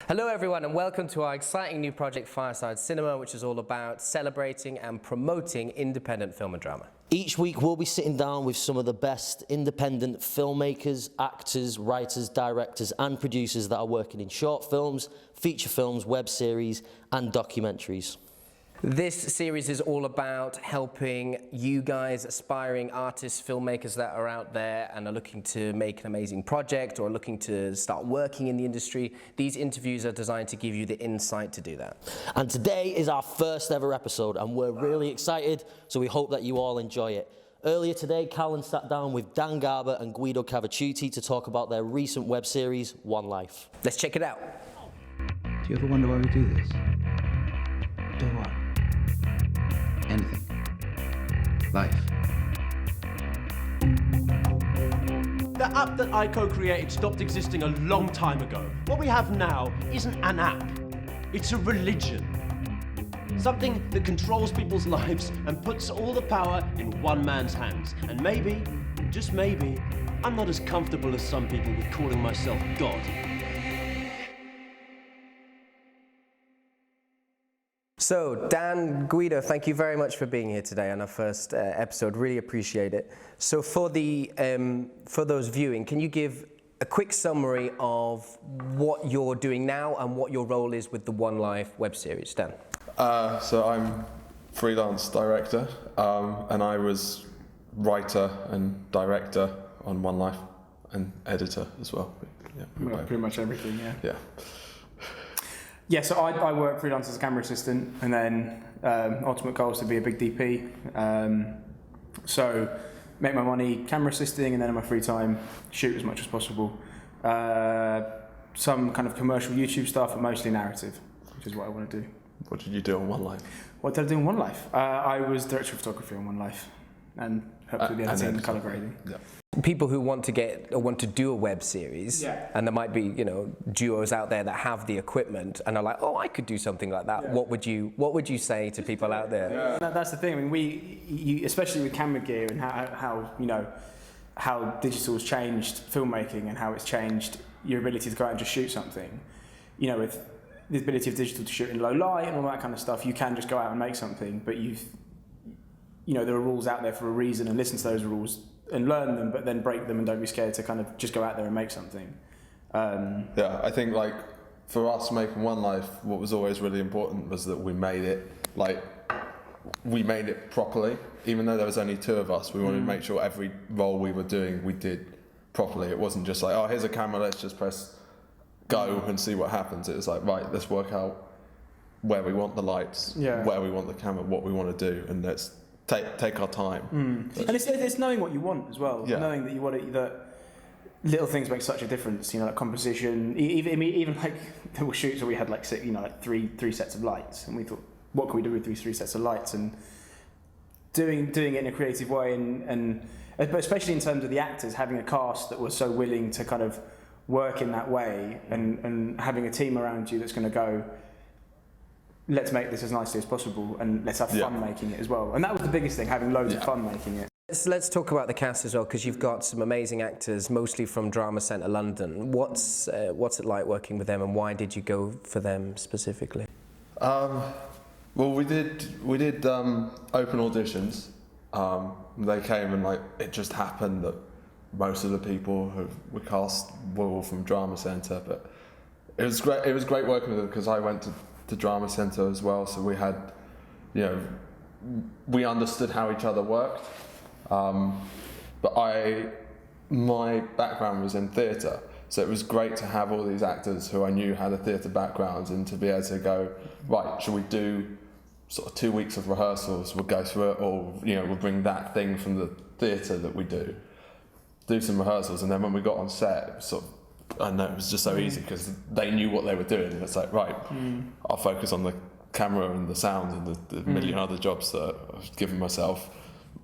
Hello everyone and welcome to our exciting new project Fireside Cinema, which is all about celebrating and promoting independent film and drama. Each week we'll be sitting down with some of the best independent filmmakers, actors, writers, directors and producers that are working in short films, feature films, web series and documentaries. This series is all about helping you guys, aspiring artists, filmmakers that are out there and are looking to make an amazing project or looking to start working in the industry. These interviews are designed to give you the insight to do that. And today is our first ever episode and we're really excited, so we hope that you all enjoy it. Earlier today, Callan sat down with Dan Garber and Guido Cavaciuti to talk about their recent web series, One Life. Let's check it out. Do you ever wonder why we do this? Do what? Anything. Life. The app that I co-created stopped existing a long time ago. What we have now isn't an app, it's a religion. Something that controls people's lives and puts all the power in one man's hands. And maybe, just maybe, I'm not as comfortable as some people with calling myself God. So, Dan, Guido, thank you very much for being here today on our first episode. Really appreciate it. So, for those viewing, can you give a quick summary of what you're doing now and what your role is with the One Life web series, Dan? So I'm freelance director, and I was writer and director on One Life, and editor as well. Yeah, pretty much everything. Yeah. Yeah, so I work freelance as a camera assistant, and then ultimate goal is to be a big DP. So make my money camera assisting, and then in my free time shoot as much as possible. Some kind of commercial YouTube stuff, but mostly narrative, which is what I want to do. What did you do on One Life? What did I do on One Life? I was director of photography on One Life, and helped with the editing and colour grading. Yeah. People who want to do a web series, and there might be, duos out there that have the equipment and are like, oh, I could do something like that. Yeah. What would you say to people out there? Yeah. That's the thing. I mean, especially with camera gear and how digital's changed filmmaking and how it's changed your ability to go out and just shoot something. With the ability of digital to shoot in low light and all that kind of stuff, you can just go out and make something. But there are rules out there for a reason, and listen to those rules and learn them, but then break them and don't be scared to kind of just go out there and make something. I think for us making One Life, what was always really important was that we made it properly. Even though there was only two of us, we wanted to make sure every role we were doing, we did properly. It wasn't just like, oh, here's a camera, let's just press go and see what happens. It was like, right, let's work out where we want the lights, where we want the camera, what we want to do, and let's take our time. And it's knowing what you want as well. Yeah. Knowing that you want it, that little things make such a difference. Like composition. Even like there were shoots where we had three sets of lights, and we thought, what can we do with these three sets of lights? And doing it in a creative way, and especially in terms of the actors, having a cast that was so willing to kind of work in that way, and having a team around you that's going to go, let's make this as nicely as possible and let's have fun making it as well. And that was the biggest thing, having loads of fun making it. Let's talk about the cast as well, because you've got some amazing actors, mostly from Drama Centre London. What's it like working with them, and why did you go for them specifically? Well, we did open auditions. They came and it just happened that most of the people who were cast were all from Drama Centre, but it was great. It was great working with them because I went to Drama Centre as well, so we had, we understood how each other worked. But my background was in theatre, so it was great to have all these actors who I knew had a theatre background, and to be able to go, right, should we do sort of 2 weeks of rehearsals? We'll go through it, or we'll bring that thing from the theatre that we do some rehearsals, and then when we got on set, it was sort of, I know it was just so easy because they knew what they were doing. It's like, right, I'll focus on the camera and the sound and the million other jobs that I've given myself.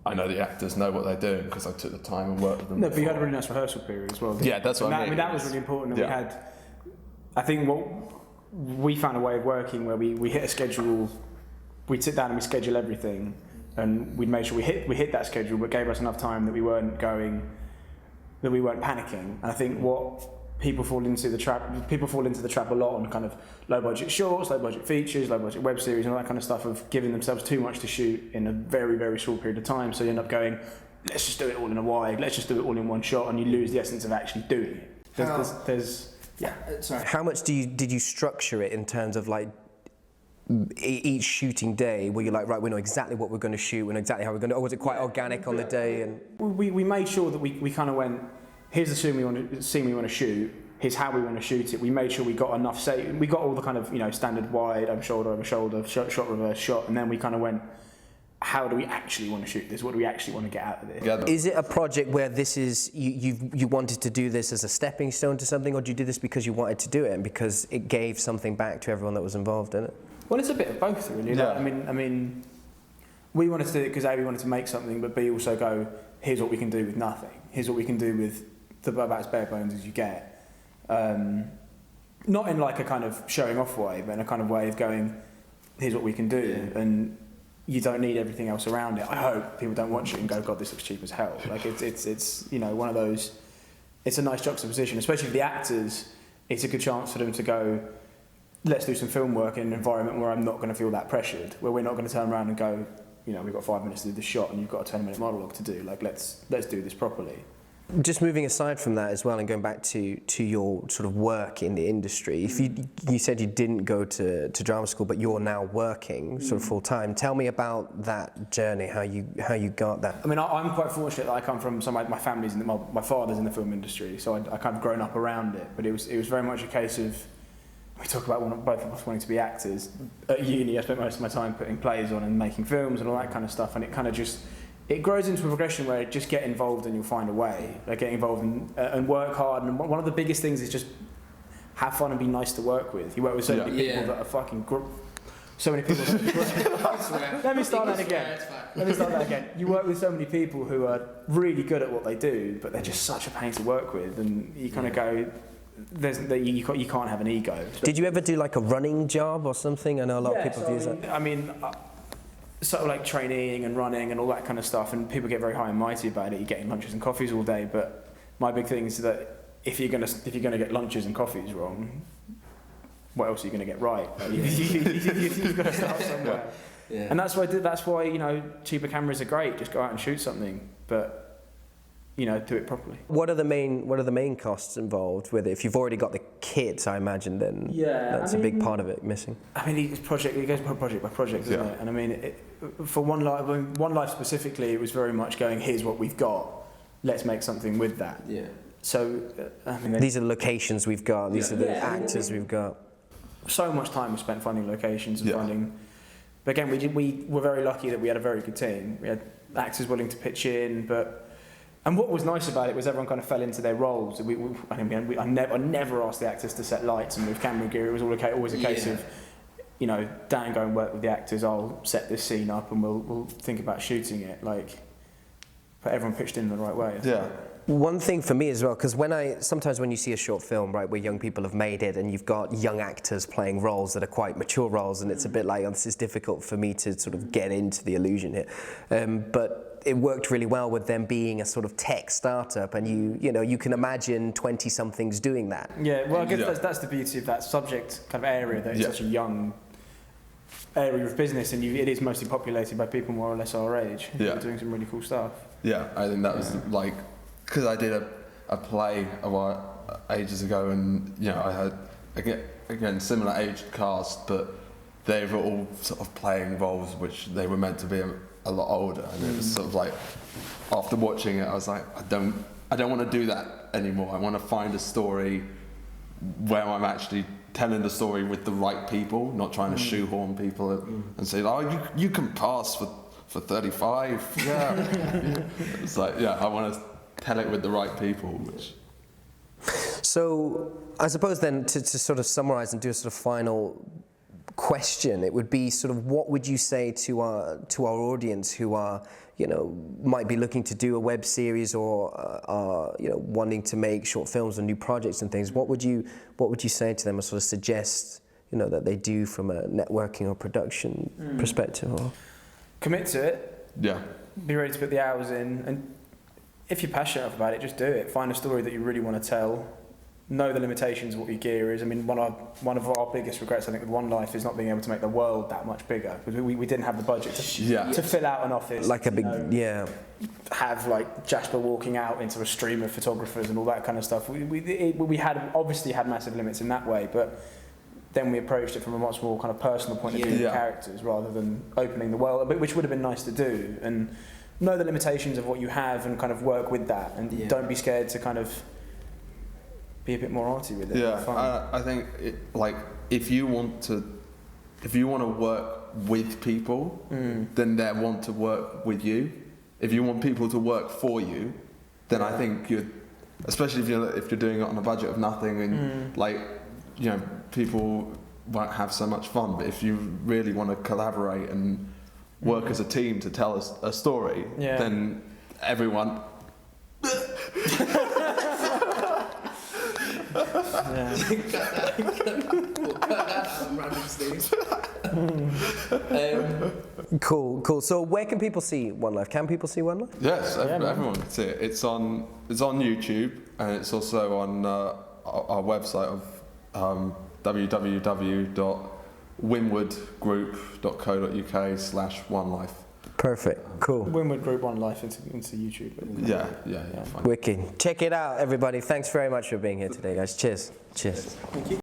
I know the actors know what they're doing because I took the time and worked with them. No, but you had a really nice rehearsal period as well. Yeah, that's what I mean. That was really important. And we had, I think we found a way of working where we hit a schedule, we'd sit down and we schedule everything, and we'd make sure we hit that schedule, but gave us enough time that we weren't panicking. And I think what people fall into the trap a lot on kind of low budget shorts, low budget features, low budget web series and all that kind of stuff, of giving themselves too much to shoot in a very, very short period of time. So you end up going, let's just do it all in a wide, let's just do it all in one shot, and you lose the essence of actually doing it. Sorry. How much did you structure it in terms of like each shooting day? Were you like, right, we know exactly what we're going to shoot, we know exactly how we're going to, or was it quite organic on the day? And we made sure that we kind of went, here's the scene we want to shoot, here's how we want to shoot it. We made sure we got enough, we got all the kind of, standard wide, over shoulder, shot, reverse shot, and then we kind of went, how do we actually want to shoot this? What do we actually want to get out of this? Yeah. Is it a project where this is, you wanted to do this as a stepping stone to something, or did you do this because you wanted to do it and because it gave something back to everyone that was involved in it? Well, it's a bit of both, really. Yeah. Like, I mean, we wanted to do it because A, we wanted to make something, but B, also go, here's what we can do with nothing. Here's what we can do with about as bare bones as you get. Not in like a kind of showing off way, but in a kind of way of going, here's what we can do, and you don't need everything else around it. I hope people don't watch it and go, God, this looks cheap as hell. Like it's one of those. It's a nice juxtaposition, especially for the actors. It's a good chance for them to go, let's do some film work in an environment where I'm not going to feel that pressured, where we're not going to turn around and go, we've got 5 minutes to do this shot and you've got a 10-minute monologue to do. Like let's do this properly. Just moving aside from that as well and going back to your sort of work in the industry, if you said you didn't go to drama school, but you're now working sort of full time. Tell me about that journey, how you got that. I mean, I'm quite fortunate that I come from my family's my father's in the film industry, so I kind of grown up around it. But it was very much a case of, we talk about both of us wanting to be actors. At uni, I spent most of my time putting plays on and making films and all that kind of stuff, and it kind of just. It grows into a progression where just get involved and you'll find a way. Like get involved and work hard. And one of the biggest things is just have fun and be nice to work with. You work with so many people that are fucking so many people. Let me start that again. You work with so many people who are really good at what they do, but they're just such a pain to work with. And you kind of go, you can't have an ego. Did you ever do like a running job or something? I know a lot of people use that. I mean, sort of like training and running and all that kind of stuff, and people get very high and mighty about it. You're getting lunches and coffees all day, but my big thing is that if you're gonna get lunches and coffees wrong, what else are you gonna get right? You've got to start somewhere. Yeah. And that's why cheaper cameras are great. Just go out and shoot something, but do it properly. What are the main costs involved with it? If you've already got the kits, I imagine, then that's a big part of it missing. I mean, it goes project by project, doesn't it? And I mean, for One Life specifically, it was very much going, here's what we've got, let's make something with that. Yeah. So, these are the locations we've got, these are the actors we've got. So much time was spent finding locations and finding. But again, we were very lucky that we had a very good team. We had actors willing to pitch in, and what was nice about it was everyone kind of fell into their roles. I never asked the actors to set lights and move camera gear. It was always a case of, Dan, go and work with the actors. I'll set this scene up and we'll think about shooting it. But everyone pitched in the right way. Yeah. One thing for me as well, because sometimes when you see a short film, right, where young people have made it and you've got young actors playing roles that are quite mature roles, and it's a bit like, this is difficult for me to sort of get into the illusion here. But it worked really well with them being a sort of tech startup, and you can imagine 20-somethings doing that. Yeah, well, I guess that's the beauty of that subject kind of area, that it's such a young area of business, and it is mostly populated by people more or less our age who are doing some really cool stuff. Yeah, I think that was because I did a play ages ago, and I had again similar age cast, but they were all sort of playing roles which they were meant to be a lot older, and it was sort of like, after watching it, I was like, I don't want to do that anymore. I want to find a story where I'm actually telling the story with the right people, not trying to shoehorn people and say, you can pass for 35. Yeah. It's like, I want to tell it with the right people. So I suppose then to sort of summarize and do a sort of final question, it would be sort of, what would you say to our audience who are might be looking to do a web series or are wanting to make short films and new projects and things? What would you say to them, or sort of suggest that they do from a networking or production perspective? Or commit to it. Yeah. Be ready to put the hours in, and if you're passionate about it, just do it. Find a story that you really want to tell, know the limitations of what your gear is. I mean, one of our biggest regrets, I think, with One Life is not being able to make the world that much bigger, because we didn't have the budget to fill out an office. Like a big, have like Jasper walking out into a stream of photographers and all that kind of stuff. We had obviously had massive limits in that way, but then we approached it from a much more kind of personal point of view of characters rather than opening the world, which would have been nice to do, and know the limitations of what you have and kind of work with that, and don't be scared to kind of be a bit more arty with it. I think if you want to work with people, then they want to work with you. If you want people to work for you, then I think especially if you're doing it on a budget of nothing, and people won't have so much fun. But if you really want to collaborate and work as a team to tell us a story, then everyone. Cool. So where can people see One Life? Can people see One Life? Yes, everyone can see it. It's on YouTube, and it's also on our website of www.winwoodgroup.co.uk/onelife. Perfect. Cool. Winwood Group One Life into YouTube. Yeah. Wicked. Check it out, everybody. Thanks very much for being here today, guys. Cheers. Thank you.